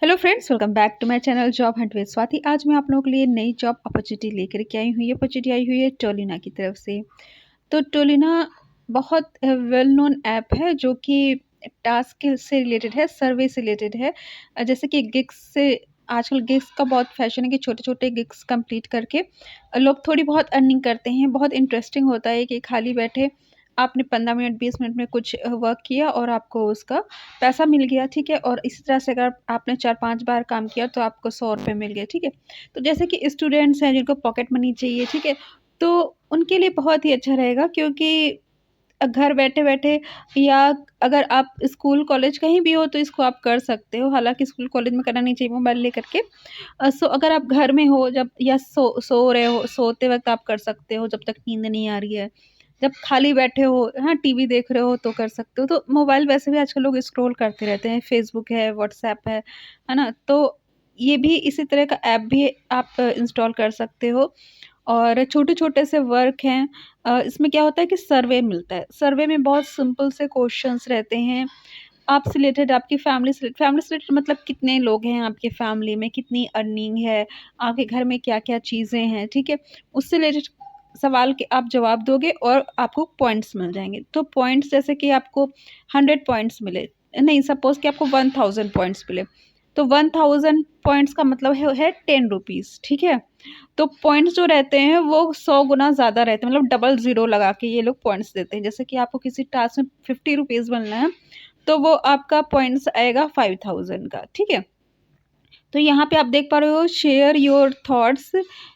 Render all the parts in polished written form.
Hello friends, welcome back to my channel job hunt with Swati. आज मैं आप लोगों के लिए नई जॉब अपॉर्चुनिटी लेकर के आई हूँ। ये अपॉर्चुनिटी आई हुई है टोलिना की तरफ से। तो टोलिना बहुत वेल नोन ऐप है जो कि टास्क से रिलेटेड है, सर्वे से रिलेटेड है। जैसे कि गिग्स से आजकल गिग्स का बहुत फैशन है कि छोटे छोटे गिग्स कंप्लीट करके लोग थोड़ी बहुत अर्निंग करते हैं। बहुत इंटरेस्टिंग होता है कि खाली बैठे आपने 15 मिनट 20 मिनट में कुछ वर्क किया और आपको उसका पैसा मिल गया, ठीक है। और इसी तरह से अगर आपने 4-5 बार काम किया तो आपको 100 रुपये मिल गए, ठीक है। तो जैसे कि स्टूडेंट्स हैं जिनको पॉकेट मनी चाहिए, ठीक है, तो उनके लिए बहुत ही अच्छा रहेगा क्योंकि घर बैठे-बैठे या अगर आप स्कूल कॉलेज कहीं भी हो तो इसको आप कर सकते हो। हालाँकि स्कूल कॉलेज में करना नहीं चाहिए मोबाइल लेकर के। सो अगर आप घर में हो जब या सो रहे हो, सोते वक़्त आप कर सकते हो जब तक नींद नहीं आ रही है। जब खाली बैठे हो, हाँ, टीवी देख रहे हो तो कर सकते हो। तो मोबाइल वैसे भी आजकल लोग स्क्रॉल करते रहते हैं, फ़ेसबुक है, व्हाट्सएप है ना? तो ये भी इसी तरह का ऐप भी आप इंस्टॉल कर सकते हो। और छोटे-छोटे से वर्क हैं। इसमें क्या होता है कि सर्वे मिलता है। सर्वे में बहुत सिंपल से क्वेश्चंस रहते हैं। आपसे रिलेटेड, आपकी फैमिली से रिलेटेड मतलब कितने लोग हैं आपके फैमिली में, कितनी अर्निंग है, आपके घर में क्या-क्या चीज़ें हैं, ठीक है? उससे रिलेटेड सवाल के आप जवाब दोगे और आपको पॉइंट्स मिल जाएँगे। तो पॉइंट्स जैसे कि आपको 100 पॉइंट्स मिले, नहीं सपोज़ कि आपको 1000 पॉइंट्स मिले, तो 1000 पॉइंट्स का मतलब है 10 रुपीज़, ठीक है? तो पॉइंट्स जो रहते हैं वो 100 गुना ज़्यादा रहते हैं, मतलब डबल ज़ीरो लगा के ये लोग पॉइंट्स देते हैं। जैसे कि आपको किसी टास्क में 50 रुपीज़ मिलना है, तो वो आपका पॉइंट्स आएगा 5000 का, ठीक है? तो यहाँ पे आप देख पा रहे हो share your thoughts,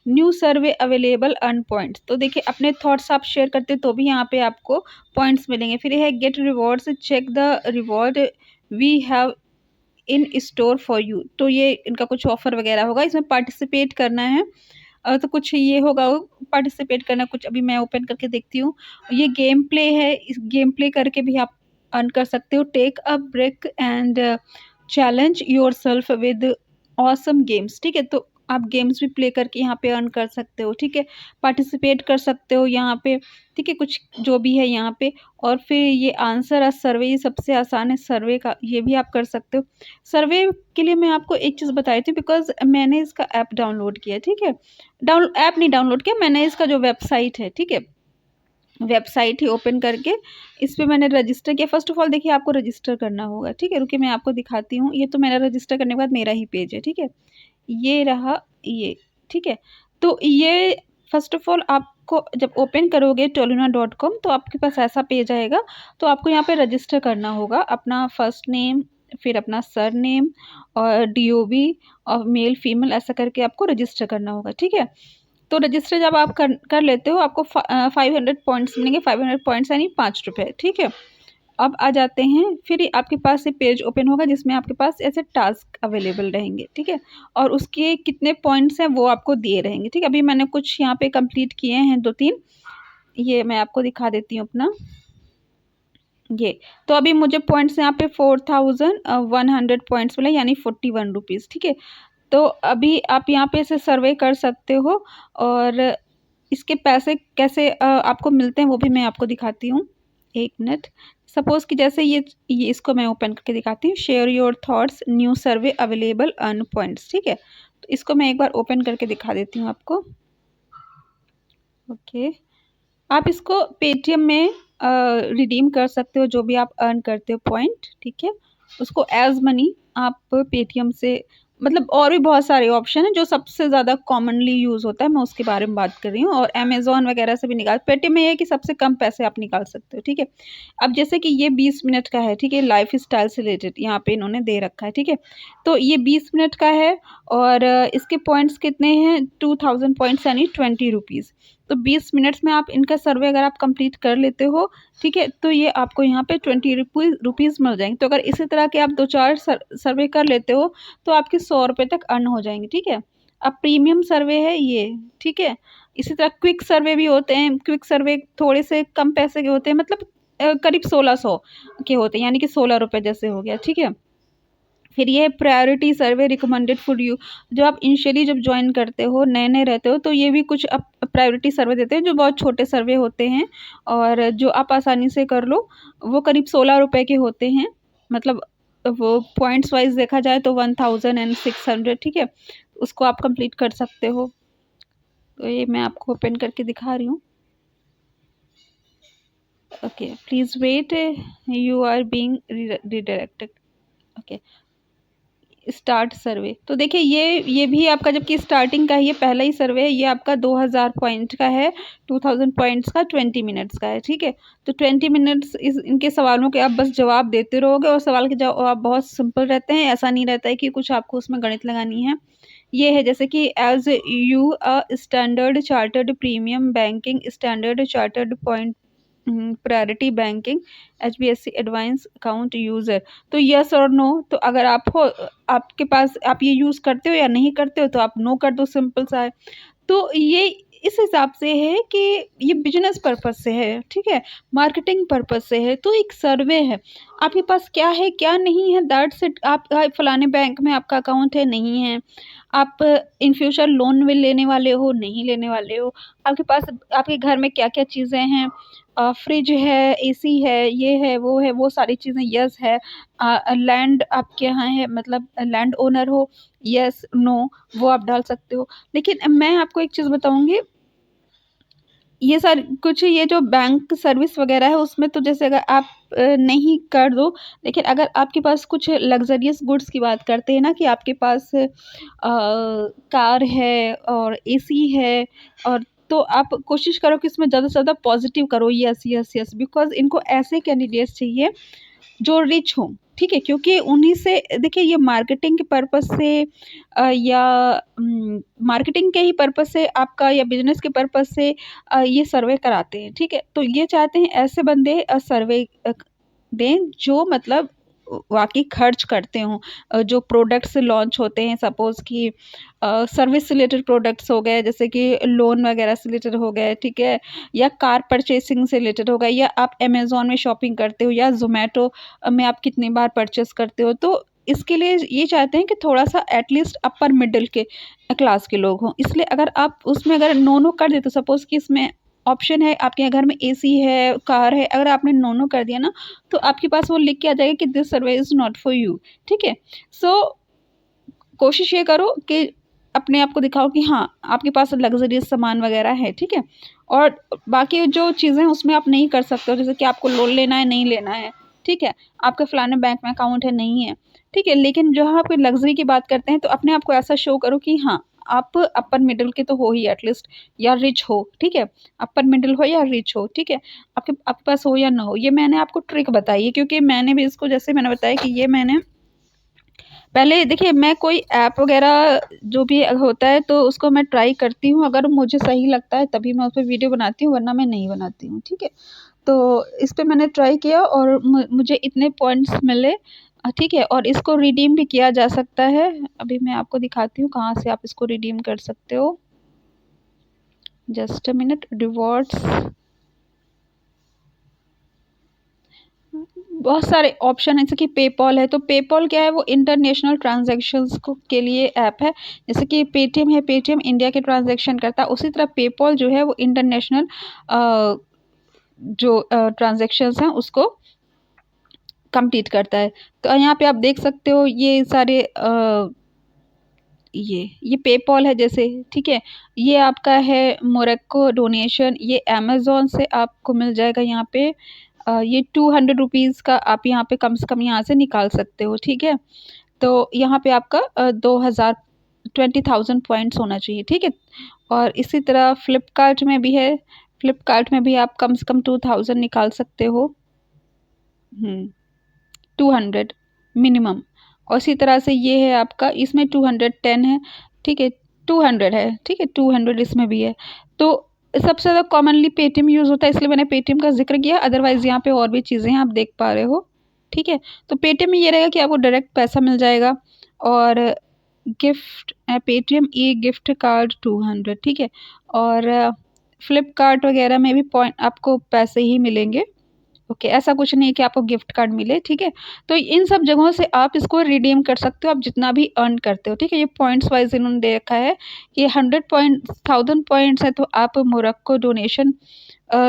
new survey available earn points. तो देखिए अपने थॉट्स आप शेयर करते हो तो भी यहाँ पे आपको पॉइंट्स मिलेंगे। फिर ये है get rewards, check the reward we have in store for you. तो ये इनका कुछ ऑफ़र वगैरह होगा, इसमें पार्टिसिपेट करना है। तो कुछ ये होगा पार्टिसिपेट करना, कुछ अभी मैं ओपन करके देखती हूँ। ये गेम प्ले है, इस गेम प्ले करके भी आप अर्न कर सकते हो। Take a break and challenge yourself with awesome games, ठीक है? तो आप गेम्स भी प्ले करके यहाँ पे अर्न कर सकते हो, ठीक है? पार्टिसिपेट कर सकते हो यहाँ पे, ठीक है? कुछ जो भी है यहाँ पे। और फिर ये आंसर अ सर्वे, ये सबसे आसान है सर्वे का, ये भी आप कर सकते हो। सर्वे के लिए मैं आपको एक चीज़ बताई थी बिकॉज़ मैंने इसका ऐप डाउनलोड किया है, ठीक है? ऐप नहीं डाउनलोड किया, मैंने इसका जो वेबसाइट है, ठीक है? वेबसाइट ही ओपन करके इस पे मैंने रजिस्टर किया। फ़र्स्ट ऑफ़ ऑल देखिए आपको रजिस्टर करना होगा, ठीक है? रुकिए मैं आपको दिखाती हूँ। ये तो मेरा रजिस्टर करने के बाद मेरा ही पेज है, ठीक है? ये रहा ये, ठीक है? तो ये फ़र्स्ट ऑफ़ ऑल आपको जब ओपन करोगे toluna.com तो आपके पास ऐसा पेज आएगा। तो आपको यहाँ पे रजिस्टर करना होगा अपना फर्स्ट नेम, फिर अपना सरनेम और डीओबी और मेल, फीमेल ऐसा करके आपको रजिस्टर करना होगा, ठीक है? तो रजिस्टर जब आप कर लेते हो आपको 500 पॉइंट्स मिलेंगे। 500 पॉइंट्स यानी 5 रुपये, ठीक है? अब आ जाते हैं, फिर ये आपके पास ये पेज ओपन होगा जिसमें आपके पास ऐसे टास्क अवेलेबल रहेंगे, ठीक है? और उसके कितने पॉइंट्स हैं वो आपको दिए रहेंगे, ठीक है? अभी मैंने कुछ यहाँ पे कंप्लीट किए हैं 2-3, ये मैं आपको दिखा देती हूँ अपना ये। तो अभी मुझे पॉइंट्स यहाँ पे 4100 पॉइंट्स मिले यानी 41 रुपीज़, ठीक है? तो अभी आप यहाँ पे इसे सर्वे कर सकते हो और इसके पैसे कैसे आपको मिलते हैं वो भी मैं आपको दिखाती हूँ। 1 मिनट। सपोज़ कि जैसे ये इसको मैं ओपन करके दिखाती हूँ। Share your thoughts, new survey available earn points, ठीक है? तो इसको मैं एक बार ओपन करके दिखा देती हूँ आपको। ओके। आप इसको पेटीएम में रिडीम कर सकते हो जो भी आप अर्न करते हो पॉइंट, ठीक है? उसको एज़ मनी आप पेटीएम से, मतलब और भी बहुत सारे ऑप्शन हैं जो सबसे ज़्यादा कॉमनली यूज़ होता है, मैं उसके बारे में बात कर रही हूँ। और अमेज़न वगैरह से भी पेटीएम में ये है कि सबसे कम पैसे आप निकाल सकते हो, ठीक है? अब जैसे कि ये 20 मिनट का है, ठीक है? लाइफ़स्टाइल से रिलेटेड यहाँ पे इन्होंने दे रखा है, ठीक है? तो ये 20 मिनट का है और इसके पॉइंट्स कितने हैं 2000 पॉइंट्स यानी 20 रुपीज़। तो 20 मिनट्स में आप इनका सर्वे अगर आप कंप्लीट कर लेते हो, ठीक है? तो ये आपको यहाँ पे 20 रुपीज़ मिल जाएँगे। तो अगर इसी तरह के आप 2-4 सर्वे कर लेते हो तो आपके 100 रुपये तक अर्न हो जाएँगे, ठीक है? अब प्रीमियम सर्वे है ये, ठीक है? इसी तरह क्विक सर्वे भी होते हैं। क्विक सर्वे थोड़े से कम पैसे के होते हैं, मतलब करीब 1600 के होते हैं यानी कि 16 रुपये जैसे हो गया, ठीक है? फिर ये priority survey recommended for you. जो आप इनिशियली जब जॉइन करते हो, नए-नए रहते हो तो ये भी कुछ प्रायोरिटी सर्वे देते हैं जो बहुत छोटे सर्वे होते हैं और जो आप आसानी से कर लो। वो करीब 16 रुपए के होते हैं, मतलब वो पॉइंट्स वाइज देखा जाए तो 1600, ठीक है, उसको आप कंप्लीट कर सकते हो। तो ये मैं आपको ओपन करके दिखा रही हूँ। Okay, please wait, you are being redirected. Okay, start survey. तो देखिए ये भी आपका, जबकि स्टार्टिंग का है, ये पहला ही सर्वे है, ये आपका 2000 पॉइंट का है, 2000 पॉइंट्स का 20 मिनट्स का है, ठीक है। तो 20 मिनट्स इस इनके सवालों के आप बस जवाब देते रहोगे, और सवाल के जवाब बहुत सिंपल रहते हैं, ऐसा नहीं रहता है कि कुछ आपको उसमें गणित लगानी है। ये है जैसे कि as you a Standard Chartered premium banking Standard Chartered point priority banking HBSC advance account user. तो यस और नो, तो अगर आप हो, आपके पास, आप ये यूज़ करते हो या नहीं करते हो, तो आप नो कर दो, सिंपल सा है। तो ये इस हिसाब से है कि ये बिजनेस पर्पस से है, ठीक है, मार्केटिंग पर्पस से है, तो एक सर्वे है। आपके पास क्या है क्या नहीं है, दैट्स इट। आप फलाने बैंक में आपका अकाउंट है, नहीं है, आप इन फ्यूचर लोन में लेने वाले हो, नहीं लेने वाले हो, आपके पास आपके घर में क्या क्या चीज़ें हैं, फ्रिज है, एसी है, ये है, वो सारी चीज़ें यस है। लैंड आपके यहाँ है, मतलब लैंड ओनर हो, यस नो, वो आप डाल सकते हो। लेकिन मैं आपको एक चीज़ बताऊंगी, ये सारी कुछ ये जो बैंक सर्विस वगैरह है उसमें तो जैसे अगर आप नहीं कर दो, लेकिन अगर आपके पास कुछ लग्जरियस गुड्स की बात करते हैं ना, कि आपके पास कार है और एसी है, और तो आप कोशिश करो कि इसमें ज़्यादा से ज़्यादा पॉजिटिव करो, यस यस यस, बिकॉज इनको ऐसे कैंडिडेट्स चाहिए जो रिच हों, ठीक है, क्योंकि उन्हीं से देखिए ये मार्केटिंग के पर्पस से या मार्केटिंग के ही पर्पस से आपका, या बिजनेस के पर्पस से ये सर्वे कराते हैं, ठीक है। तो ये चाहते हैं ऐसे बंदे सर्वे दें जो मतलब वाकई खर्च करते हों, जो प्रोडक्ट्स लॉन्च होते हैं, सपोज़ कि सर्विस रिलेटेड प्रोडक्ट्स हो गए, जैसे कि लोन वगैरह से रिलेटेड हो गए, ठीक है, या कार परचेसिंग से रिलेटेड हो गए, या आप अमेज़न में शॉपिंग करते हो, या ज़ोमैटो में आप कितनी बार परचेस करते हो। तो इसके लिए ये चाहते हैं कि थोड़ा-सा एटलीस्ट अपर मिडल के क्लास के लोग हों। इसलिए अगर आप उसमें अगर नो-नो कर दें, तो सपोज़ कि इसमें ऑप्शन है, आपके यहाँ घर में एसी है, कार है, अगर आपने नो-नो कर दिया ना, तो आपके पास वो लिख के आ जाएगा कि this survey is not for you, ठीक है। सो कोशिश ये करो कि अपने आप को दिखाओ कि हाँ, आपके पास लग्ज़रियस सामान वगैरह है, ठीक है। और बाकी जो चीज़ें हैं उसमें आप नहीं कर सकते हो, जैसे कि आपको लोन लेना है, नहीं लेना है, ठीक है। आपका फलाने बैंक में अकाउंट है, नहीं है, ठीक है। लेकिन जहाँ आप लग्ज़री की बात करते हैं, तो अपने आप को ऐसा शो करो कि हाँ, आप अपर मिडल के तो हो ही एटलीस्ट, या रिच हो, ठीक है। अपर मिडल हो या रिच हो, ठीक है। आपके पास हो या ना हो, ये मैंने आपको ट्रिक बताई है, क्योंकि मैंने भी इसको, जैसे मैंने बताया कि ये मैंने पहले देखिए, मैं कोई ऐप वगैरह जो भी होता है तो उसको मैं ट्राई करती हूँ, अगर मुझे सही लगता है तभी मैं उस पे वीडियो बनाती हूँ, वरना मैं नहीं बनाती हूँ, ठीक है। तो इस पे मैंने ट्राई किया और मुझे इतने पॉइंट्स मिले, ठीक है, और इसको रिडीम भी किया जा सकता है। अभी मैं आपको दिखाती हूँ कहाँ से आप इसको रिडीम कर सकते हो। जस्ट अ मिनट, रिवॉर्ड्स, बहुत सारे ऑप्शन है, जैसे कि पेपॉल है, तो पेपॉल क्या है, वो इंटरनेशनल ट्रांजैक्शंस को के लिए ऐप है। जैसे कि पेटीएम है, पेटीएम इंडिया के ट्रांजैक्शन करता है, उसी तरह पेपॉल जो है वो इंटरनेशनल जो ट्रांजैक्शंस हैं उसको कंप्लीट करता है। तो यहाँ पे आप देख सकते हो ये सारे ये पेपॉल है जैसे, ठीक है। ये आपका है मोरक्को डोनेशन, ये अमेज़न से आपको मिल जाएगा यहाँ पे। ये 200 रुपीज़ का आप यहाँ पे कम से कम यहाँ से निकाल सकते हो, ठीक है। तो यहाँ पे आपका 2000 20,000 पॉइंट्स होना चाहिए, ठीक है। और इसी तरह फ्लिपकार्ट में भी है, फ्लिपकार्ट में भी आप कम से कम 2000 निकाल सकते हो। 200 मिनिमम। और इसी तरह से ये है आपका, इसमें 210 है, ठीक है, 200 है, ठीक है, 200 इसमें भी है। तो सबसे ज़्यादा कॉमनली पेटीएम यूज़ होता है, इसलिए मैंने पेटीएम का जिक्र किया, अदरवाइज़ यहाँ पे और भी चीज़ें हैं, आप देख पा रहे हो, ठीक है। तो पेटीएम में ये रहेगा कि आपको डायरेक्ट पैसा मिल जाएगा, और gift Paytm e gift card 200, ठीक है। और फ्लिपकार्ट वगैरह में भी पॉइंट आपको पैसे ही मिलेंगे, ओके, ऐसा कुछ नहीं है कि आपको गिफ्ट कार्ड मिले, ठीक है? तो इन सब जगहों से आप इसको रिडीम कर सकते हो, आप जितना भी अर्न करते हो, ठीक है? ये पॉइंट्स वाइज़ इन्होंने दे रखा है कि 100 पॉइंट्स 1000 पॉइंट्स है तो आप मोरक्को डोनेशन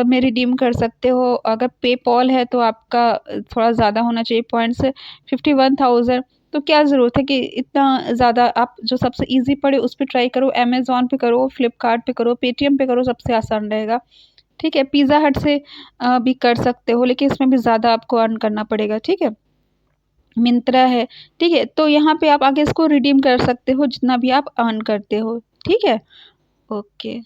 में रिडीम कर सकते हो। अगर पेपॉल है तो आपका थोड़ा ज़्यादा होना चाहिए पॉइंट्स 51,000। तो क्या ज़रूरत है कि इतना ज़्यादा, आप जो सबसे ईज़ी पड़े उस पे ट्राई करो, अमेज़न पे करो, फ्लिपकार्ट पे करो, पेटीएम पे करो, सबसे आसान रहेगा। ठीक है, पिज़्ज़ा हट से भी कर सकते हो, लेकिन इसमें भी ज़्यादा आपको अर्न करना पड़ेगा, ठीक है? मिंत्रा है, ठीक है? तो यहाँ पे आप आके इसको रिडीम कर सकते हो जितना भी आप अर्न करते हो, ठीक है? ओके।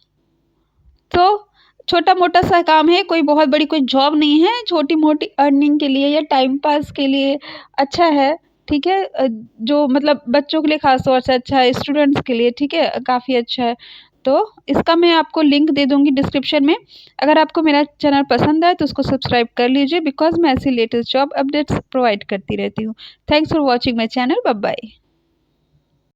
तो छोटा-मोटा सा काम है, कोई बहुत बड़ी कोई जॉब नहीं है, छोटी-मोटी अर्निंग के लिए या टाइम पास के लिए अच्छा है, ठीक है? जो मतलब बच्चों के लिए ख़ास तौर से अच्छा है, स्टूडेंट्स के लिए, ठीक है? काफ़ी अच्छा है। तो इसका मैं आपको लिंक दे दूँगी डिस्क्रिप्शन में। अगर आपको मेरा चैनल पसंद आए तो उसको सब्सक्राइब कर लीजिए, बिकॉज़ मैं ऐसी लेटेस्ट जॉब अपडेट्स प्रोवाइड करती रहती हूँ। Thanks for watching my channel. Bye bye.